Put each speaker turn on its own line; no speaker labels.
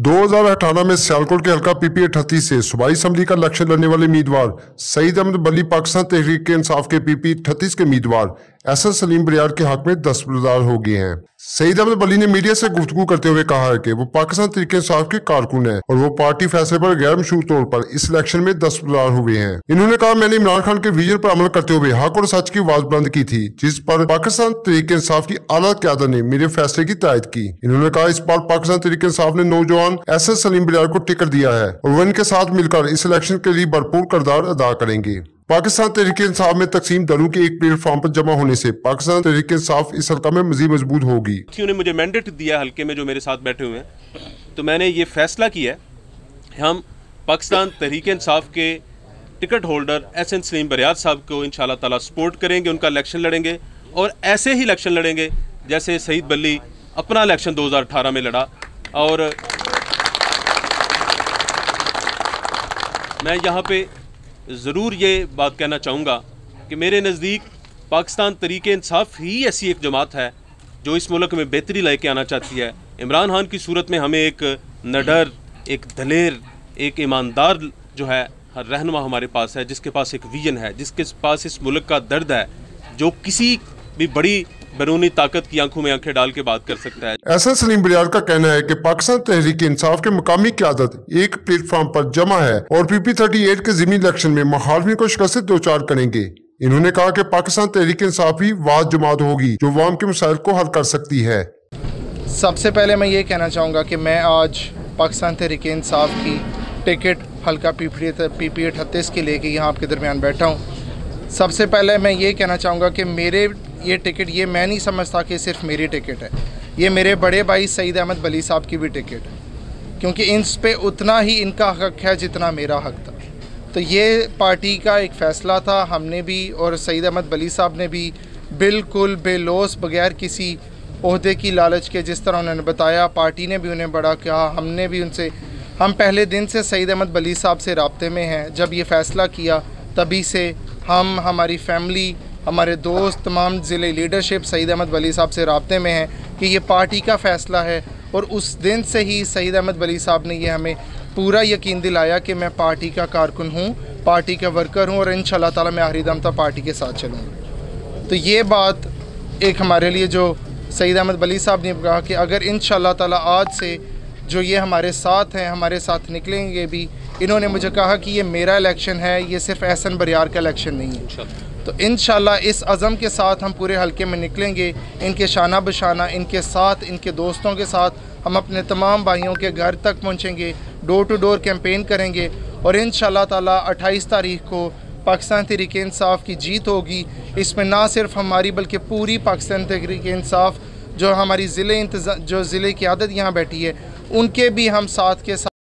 2018 में सियालकोट के हल्का पीपी 38 से सूबाई असम्बली का इलेक्शन लड़ने वाले उम्मीदवार सईद अहमद बली पाकिस्तान तहरीक इंसाफ के पीपी 38 के उम्मीदवार एसएन सलीम बरियार के हक में दस्तबरदार हो गए हैं। सईद अहमद बली ने मीडिया से गुफ्तगू करते हुए कहा है कि वो पाकिस्तान तहरीक इंसाफ के कारकुन है और वो पार्टी फैसले पर गैर मशरूत तौर पर इस इलेक्शन में दस्तबरदार हुए हैं। इन्होंने कहा, मैंने इमरान खान के विजन पर अमल करते हुए हक और सच की आवाज बुलंद की थी, जिस पर पाकिस्तान तहरीक इंसाफ की आला क़यादत ने मेरे फैसले की तायद की। इन्होंने कहा, इस बार पाकिस्तान तहरीक इंसाफ ने नौजवान एसएन सलीम बरियार को टिकट दिया है और वो इनके साथ मिलकर इस इलेक्शन के लिए भरपूर किरदार अदा करेंगे। पाकिस्तान तहरीक इंसाफ में तकसीम दलों के एक प्लेटफॉर्म पर जमा होने से पाकिस्तान तहरीक इंसाफ इस हल्का में मजीद मजबूत होगी।
उन्होंने मुझे मैंडेट दिया हल्के में जो मेरे साथ बैठे हुए हैं, तो मैंने ये फैसला किया है हम पाकिस्तान तहरीक इंसाफ के टिकट होल्डर एसएन सलीम बरियार साहब को इंशाल्लाह ताला सपोर्ट करेंगे, उनका इलेक्शन लड़ेंगे और ऐसे ही इलेक्शन लड़ेंगे जैसे सईद बली अपना इलेक्शन 2018 में लड़ा। और मैं यहाँ पे ज़रूर ये बात कहना चाहूँगा कि मेरे नज़दीक पाकिस्तान तहरीक इंसाफ ही ऐसी एक जमात है जो इस मुल्क में बेहतरी लेके आना चाहती है। इमरान खान की सूरत में हमें एक निडर, एक दलेर, एक ईमानदार जो है रहनुमा हमारे पास है, जिसके पास एक विजन है, जिसके पास इस मुल्क का दर्द है, जो किसी भी बड़ी बैरूनी ताकत की आंखों में आंखें डाल के बात कर सकता है।
एसएन सलीम बरियार का कहना है कि पाकिस्तान तहरीक इंसाफ के मुकामी क़यादत एक प्लेटफॉर्म पर जमा है और पीपी 38 के ज़मीनी इलेक्शन में मुखालिफिन को शिकस्त दो चार करेंगे। इन्होंने कहा कि पाकिस्तान तहरीक इंसाफ ही वाद जमात होगी जो अवाम के मसाइल को हल कर सकती है।
सबसे पहले मैं ये कहना चाहूँगा कि मैं आज पाकिस्तान तहरीक इंसाफ की टिकट हल्का पीपी 38 के लेके यहाँ आपके दरमियान बैठा हूँ। सबसे पहले मैं ये कहना चाहूँगा कि मेरे ये टिकट, ये मैं नहीं समझता कि सिर्फ मेरी टिकट है, ये मेरे बड़े भाई सईद अहमद बली साहब की भी टिकट है, क्योंकि इन पे उतना ही इनका हक है जितना मेरा हक था। तो ये पार्टी का एक फ़ैसला था, हमने भी और सईद अहमद बली साहब ने भी बिल्कुल बेलौस बगैर किसी ओहदे की लालच के, जिस तरह उन्होंने बताया, पार्टी ने भी उन्हें बड़ा कहा, हमने भी उनसे, हम पहले दिन से सईद अहमद बली साहब से राब्ते में हैं। जब ये फ़ैसला किया तभी से हम, हमारी फैमिली, हमारे दोस्त, तमाम ज़िले लीडरशिप सईद अहमद बली साहब से राब्ते में हैं कि ये पार्टी का फ़ैसला है। और उस दिन से ही सईद अहमद बली साहब ने ये हमें पूरा यकीन दिलाया कि मैं पार्टी का कारकुन हूँ, पार्टी का वर्कर हूँ और इंशाल्लाह ताला मैं आखिरी दम तक पार्टी के साथ चलूँगा। तो ये बात एक हमारे लिए जो सईद अहमद बली साहब ने कहा कि अगर इंशाल्लाह ताला आज से जो ये हमारे साथ हैं, हमारे साथ निकलेंगे भी। इन्होंने मुझे कहा कि ये मेरा इलेक्शन है, ये सिर्फ एहसन बरियार का इलेक्शन नहीं है। तो इंशाल्लाह इस अज़म के साथ हम पूरे हल्के में निकलेंगे, इनके शाना बशाना, इनके साथ, इनके दोस्तों के साथ हम अपने तमाम भाइयों के घर तक पहुंचेंगे, डोर टू डोर कैंपेन करेंगे और इंशाल्लाह ताला 28 तारीख को पाकिस्तान तहरीक इंसाफ की जीत होगी। इसमें ना सिर्फ हमारी बल्कि पूरी पाकिस्तान तहरीक इंसाफ जो हमारी ज़िले क़यादत यहाँ बैठी है, उनके भी हम साथ के साथ